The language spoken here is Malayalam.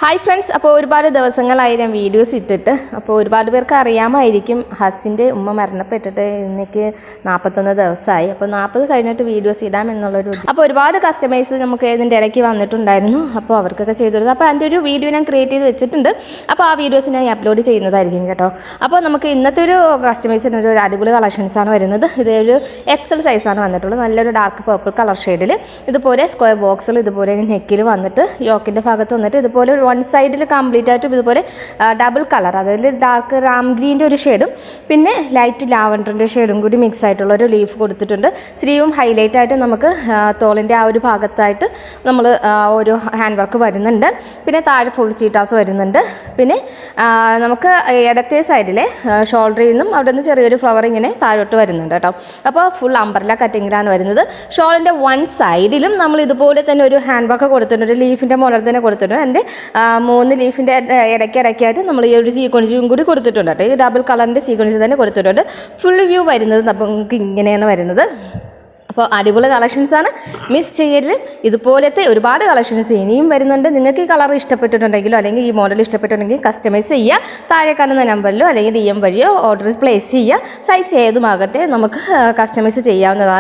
ഹായ് ഫ്രണ്ട്സ്, അപ്പോൾ ഒരുപാട് ദിവസങ്ങളായി ഞാൻ വീഡിയോസ് ഇട്ടിട്ട്. അപ്പോൾ ഒരുപാട് പേർക്ക് അറിയാമായിരിക്കും, ഹസിൻ്റെ ഉമ്മ മരണപ്പെട്ടിട്ട് ഇന്നേക്ക് 41 ദിവസമായി. അപ്പോൾ 40 കഴിഞ്ഞിട്ട് വീഡിയോസ് ഇടാമെന്നുള്ളൊരു അപ്പോൾ ഒരുപാട് കസ്റ്റമേഴ്സ് നമുക്ക് ഇതിൻ്റെ ഇടയ്ക്ക് വന്നിട്ടുണ്ടായിരുന്നു. അപ്പോൾ അവർക്കൊക്കെ ചെയ്തു കൊടുത്തു. അപ്പോൾ അതിൻ്റെ ഒരു വീഡിയോ ഞാൻ ക്രിയേറ്റ് ചെയ്ത് വെച്ചിട്ടുണ്ട്. അപ്പോൾ ആ വീഡിയോസ് ഞാൻ അപ്ലോഡ് ചെയ്യുന്നതായിരിക്കും കേട്ടോ. അപ്പോൾ നമുക്ക് ഇന്നത്തെ ഒരു കസ്റ്റമേഴ്സിന് ഒരു അടിപൊളി കളക്ഷൻസാണ് വരുന്നത്. ഇതൊരു എക്സൽ സൈസാണ് വന്നിട്ടുള്ളത്. നല്ലൊരു ഡാർക്ക് പർപ്പിൾ കളർ ഷെയ്ഡിൽ ഇതുപോലെ സ്ക്വയർ ബോക്സിൽ ഇതുപോലെ നെക്കിൽ വന്നിട്ട് യോക്കിൻ്റെ ഭാഗത്ത് വന്നിട്ട് ഇതുപോലെ വൺ സൈഡിൽ കംപ്ലീറ്റ് ആയിട്ടും ഇതുപോലെ ഡബിൾ കളർ, അതിൽ ഡാർക്ക് റാം ഗ്രീൻ്റെ ഒരു ഷെയ്ഡും പിന്നെ ലൈറ്റ് ലാവൻഡറിൻ്റെ ഷെയ്ഡും കൂടി മിക്സ് ആയിട്ടുള്ള ഒരു ലീഫ് കൊടുത്തിട്ടുണ്ട്. സ്ലീവും ഹൈലൈറ്റ് ആയിട്ട് നമുക്ക് തോളിൻ്റെ ആ ഒരു ഭാഗത്തായിട്ട് നമ്മൾ ഒരു ഹാൻഡ് വർക്ക് വരുന്നുണ്ട്. പിന്നെ താഴെ ഫുൾ ചീട്ടാസ് വരുന്നുണ്ട്. പിന്നെ നമുക്ക് ഇടത്തെ സൈഡിലെ ഷോൾഡറിൽ നിന്നും അവിടെ നിന്ന് ചെറിയൊരു ഫ്ലവർ ഇങ്ങനെ താഴോട്ട് വരുന്നുണ്ട് കേട്ടോ. അപ്പോൾ ഫുൾ അംബ്രല്ല കട്ടിങ്ങിലാണ് വരുന്നത്. ഷോളിൻ്റെ വൺ സൈഡിലും നമ്മൾ ഇതുപോലെ തന്നെ ഒരു ഹാൻഡ് വർക്ക് കൊടുത്തിട്ടുണ്ട്. ഒരു ലീഫിൻ്റെ മുകളിൽ തന്നെ കൊടുത്തിട്ടുണ്ട്. എൻ്റെ 3 ലീഫിൻ്റെ ഇടയ്ക്കായിട്ട് നമ്മൾ ഈ ഒരു സീക്വൻസും കൂടി കൊടുത്തിട്ടുണ്ട് കേട്ടോ. ഈ ഡബിൾ കളറിൻ്റെ സീക്വൻസ് തന്നെ കൊടുത്തിട്ടുണ്ട്. ഫുൾ വ്യൂ വരുന്നത് നമുക്ക് ഇങ്ങനെയാണ് വരുന്നത്. അപ്പോൾ അടിപൊളി കളക്ഷൻസാണ്, മിസ് ചെയ്യലും. ഇതുപോലത്തെ ഒരുപാട് കളക്ഷൻസ് ഇനിയും വരുന്നുണ്ട്. നിങ്ങൾക്ക് ഈ കളർ ഇഷ്ടപ്പെട്ടിട്ടുണ്ടെങ്കിലോ അല്ലെങ്കിൽ ഈ മോഡൽ ഇഷ്ടപ്പെട്ടിട്ടുണ്ടെങ്കിൽ കസ്റ്റമൈസ് ചെയ്യുക. താഴെ കാണുന്ന നമ്പറിലോ അല്ലെങ്കിൽ DM വഴിയോ ഓർഡർ പ്ലേസ് ചെയ്യുക. സൈസ് ഏതുമാകട്ടെ നമുക്ക് കസ്റ്റമൈസ് ചെയ്യാവുന്നതാണ്.